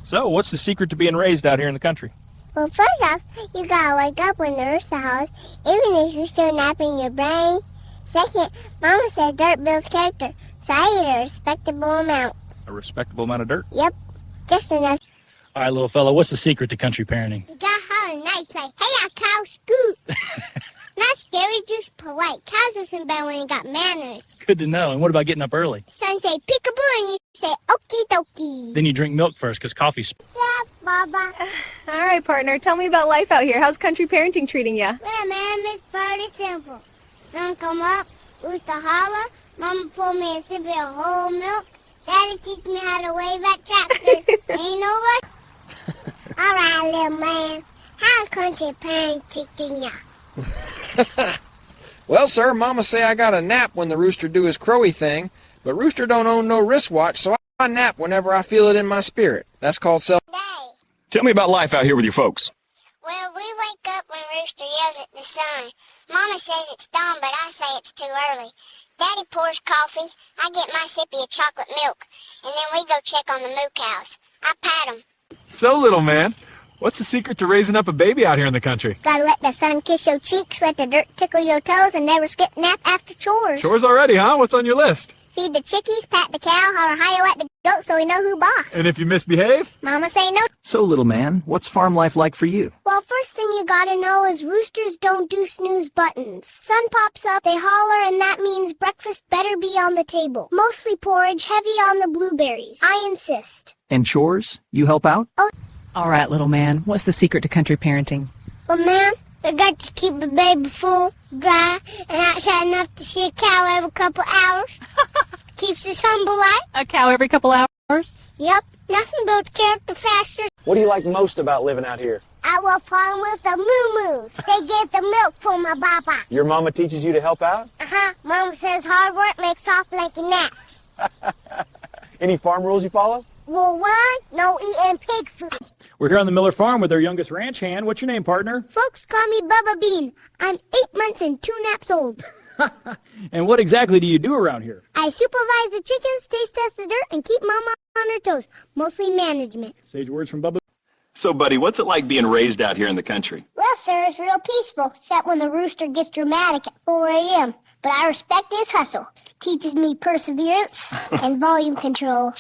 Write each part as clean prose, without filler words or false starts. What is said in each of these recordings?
So, what's the secret to being raised out here in the country? Well, first off, you gotta wake up when the rooster hows, even if you're still napping your brain. Second, Mama says dirt builds character, so I eat a respectable amount. A respectable amount of dirt? Yep, just enough. All right, little fella, what's the secret to country parenting? You gotta holler nice, like, hey, cow, scoot. Not scary, just polite. Cows listen better when you got manners. Good to know. And what about getting up early? Son say peekaboo and you say okie dokie. Then you drink milk first because coffee's... Yeah, Baba. All right, partner, tell me about life out here. How's country parenting treating you? Well, man, it's pretty simple. Sun come up, rooster holler, Mama pour me a sip of whole milk, Daddy teach me how to wave at tractors. Ain't no rush. All right, little man, how's country parenting ya? Well, sir, Mama say I gotta nap when the rooster do his crowy thing, but rooster don't own no wristwatch, so I nap whenever I feel it in my spirit. That's called self. Tell me about life out here with your folks. Well, we wake up when rooster yells at the sun. Mama says it's dawn, but I say it's too early. Daddy pours coffee, I get my sippy of chocolate milk, and then we go check on the moo cows. I pat them. So, little man, what's the secret to raising up a baby out here in the country? Gotta let the sun kiss your cheeks, let the dirt tickle your toes, and never skip nap after chores. Chores already, huh? What's on your list? Feed the chickies, pat the cow, holler hi-yo at the goat so we know who boss. And if you misbehave? Mama say no. So, little man, what's farm life like for you? Well, first thing you gotta know is roosters don't do snooze buttons. Sun pops up, they holler, and that means breakfast better be on the table. Mostly porridge, heavy on the blueberries. I insist. And chores? You help out? Oh. All right, little man, what's the secret to country parenting? Well, ma'am, I got to keep the baby full, dry, and outside enough to see a cow every couple hours. Keeps us humble like. A cow every couple hours? Yep, nothing builds character faster. What do you like most about living out here? I will farm with the moo-moos. They get the milk for my baba. Your mama teaches you to help out? Uh-huh. Mama says hard work makes soft blanket naps. Any farm rules you follow? Rule 1, no eating pig food. We're here on the Miller Farm with our youngest ranch hand. What's your name, partner? Folks call me Bubba Bean. I'm 8 months and 2 naps old. And what exactly do you do around here? I supervise the chickens, taste test the dirt, and keep Mama on her toes. Mostly management. Sage words from Bubba. So, buddy, what's it like being raised out here in the country? Well, sir, it's real peaceful, except when the rooster gets dramatic at 4 a.m. But I respect his hustle. Teaches me perseverance and volume control.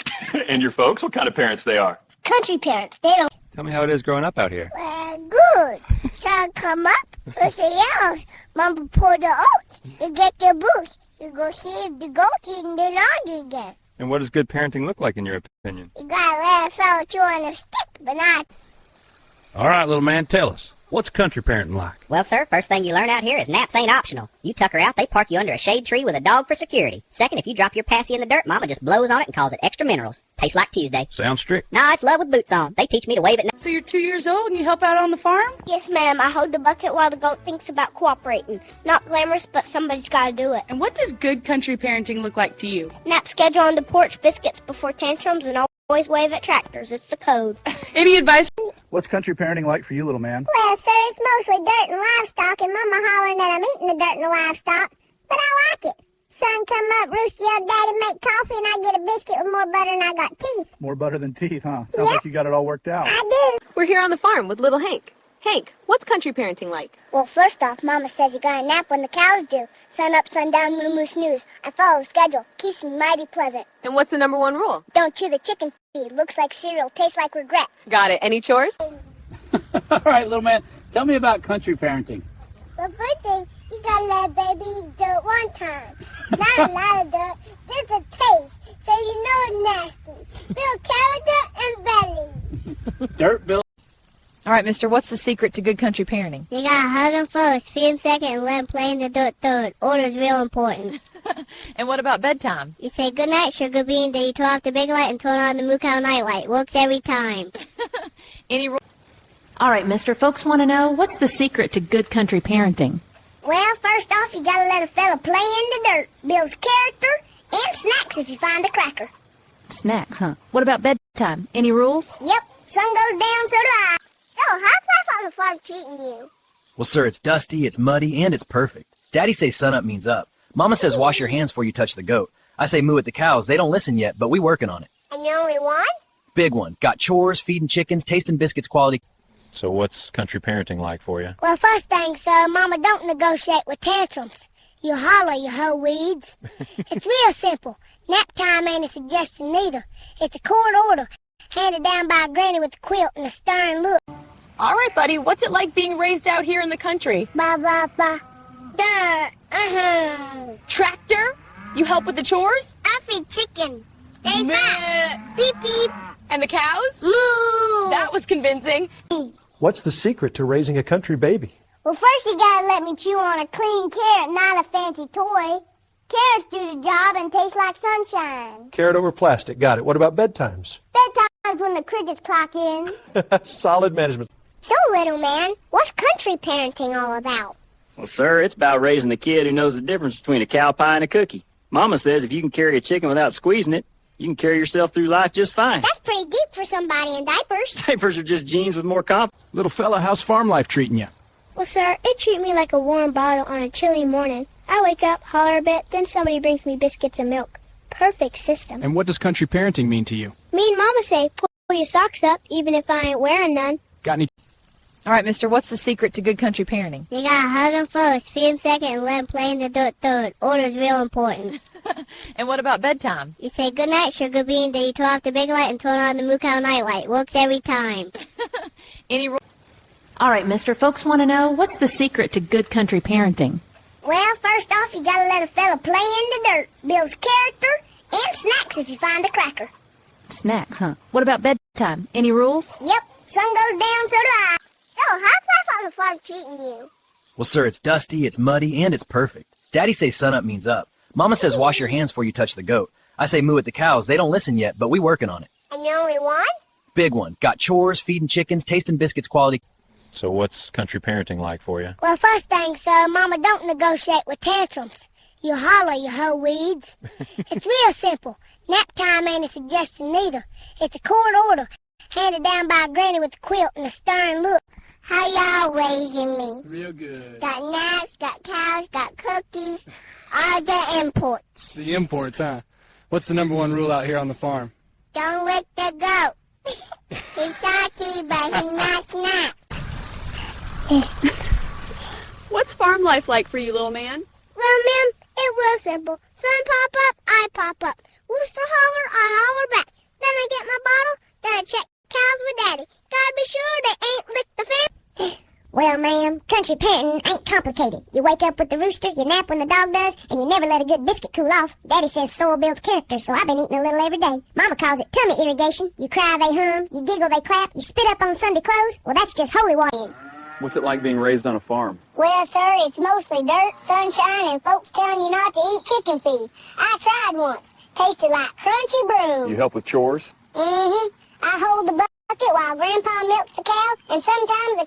And your folks, what kind of parents they are? Country parents, they don't. Tell me how it is growing up out here. Well, good. Sun come up, rooster yells. Mama pour the oats. You get your boots. You go see if the goat's eating the laundry again. And what does good parenting look like in your opinion? You gotta let a fellow chew on a stick, but not. All right, little man, tell us. What's country parenting like? Well, sir, first thing you learn out here is naps ain't optional. You tuck her out, they park you under a shade tree with a dog for security. Second, if you drop your passy in the dirt, Mama just blows on it and calls it extra minerals. Tastes like Tuesday. Sounds strict. Nah, it's love with boots on. They teach me to wave at... So you're 2 years old and you help out on the farm? Yes, ma'am. I hold the bucket while the goat thinks about cooperating. Not glamorous, but somebody's gotta do it. And what does good country parenting look like to you? Nap schedule on the porch, biscuits before tantrums, and always wave at tractors. It's the code. Any advice? What's country parenting like for you, little man? Well, sir, it's mostly dirt and livestock, and Mama hollering that I'm eating the dirt and the livestock. But I like it. Sun come up, rooster yell, Daddy make coffee, and I get a biscuit with more butter than I got teeth. More butter than teeth, huh? Sounds like you got it all worked out. I do. We're here on the farm with little Hank. Hank, what's country parenting like? Well, first off, Mama says you gotta nap when the cows do. Sun up, sun down, moo-moo snooze. I follow the schedule. Keeps me mighty pleasant. And what's the #1 rule? Don't chew the chicken feed. Looks like cereal, tastes like regret. Got it. Any chores? All right, little man, tell me about country parenting. The first thing, you gotta let a baby eat dirt 1 time. Not a lot of dirt, just a taste, so you know it's nasty. Build character and belly. Dirt, Bill. All right, mister, what's the secret to good country parenting? You gotta hug him first, feed him second, and let him play in the dirt third. Order's real important. And what about bedtime? You say goodnight, sugar bean, then you turn off the big light and turn on the moo cow night light. Works every time. Any rules? All right, mister, folks want to know, what's the secret to good country parenting? Well, first off, you gotta let a fella play in the dirt. Builds character and snacks if you find a cracker. Snacks, huh? What about bedtime? Any rules? Yep, sun goes down, so do I. So, how's life on the farm treating you? Well, sir, it's dusty, it's muddy, and it's perfect. Daddy says sun up means up. Mama says wash your hands before you touch the goat. I say moo at the cows. They don't listen yet, but we working on it. And you're only one? Big one. Got chores, feeding chickens, tasting biscuits quality. So what's country parenting like for you? Well, first thing, sir, Mama don't negotiate with tantrums. You holler, you hoe weeds. It's real simple. Nap time ain't a suggestion neither. It's a court order, handed down by a granny with a quilt and a stern look. All right, buddy, what's it like being raised out here in the country? Ba ba ba. Dirt. Tractor? You help with the chores? I feed chicken. They fast. Beep beep. And the cows? Moo. That was convincing. What's the secret to raising a country baby? Well, first you gotta let me chew on a clean carrot, not a fancy toy. Carrots do the job and taste like sunshine. Carrot over plastic. Got it. What about bedtimes? Bedtime's when the crickets clock in. Solid management. So, little man, what's country parenting all about? Well, sir, it's about raising a kid who knows the difference between a cow pie and a cookie. Mama says if you can carry a chicken without squeezing it, you can carry yourself through life just fine. That's pretty deep for somebody in diapers. Diapers are just jeans with more confidence. Little fella, how's farm life treating you? Well, sir, it treats me like a warm bottle on a chilly morning. I wake up, holler a bit, then somebody brings me biscuits and milk. Perfect system. And what does country parenting mean to you? Me and Mama say, pull your socks up, even if I ain't wearing none. Got any? All right, mister, what's the secret to good country parenting? You gotta hug him first, feed him second, and let him play in the dirt third. Order's real important. And what about bedtime? You say goodnight, sugar bean, then you turn off the big light and turn on the moo cow night light. Works every time. Any rules? All right, mister, folks want to know, what's the secret to good country parenting? Well, first off, you gotta let a fella play in the dirt. Builds character and snacks if you find a cracker. Snacks, huh? What about bedtime? Any rules? Yep, sun goes down, so do I. So, how's life on the farm treating you? Well, sir, it's dusty, it's muddy, and it's perfect. Daddy says sunup means up. Mama says wash your hands before you touch the goat. I say moo at the cows. They don't listen yet, but we working on it. And you're only one? Big one. Got chores, feeding chickens, tasting biscuits quality. So what's country parenting like for you? Well, first thing, sir, Mama don't negotiate with tantrums. You holler, you hoe weeds. It's real simple. Nap time ain't a suggestion neither. It's a court order, handed down by a granny with a quilt and a stern look. How y'all raising me? Real good. Got naps, got cows, got cookies, all the imports. The imports, huh? What's the #1 rule out here on the farm? Don't lick the goat. He's salty, but he not snap. What's farm life like for you, little man? Well, ma'am, it was simple. Sun pop up, I pop up. Rooster holler, I holler back. Then I get my bottle, then I check cows with Daddy. Gotta be sure they ain't licked the fence. Well, ma'am, country parenting ain't complicated. You wake up with the rooster, you nap when the dog does, and you never let a good biscuit cool off. Daddy says soil builds character, so I've been eating a little every day. Mama calls it tummy irrigation. You cry, they hum. You giggle, they clap. You spit up on Sunday clothes. Well, that's just holy water. What's it like being raised on a farm? Well, sir, it's mostly dirt, sunshine, and folks telling you not to eat chicken feed. I tried once. Tasted like crunchy broom. You help with chores? I hold the bucket while Grandpa milks the cow, and sometimes the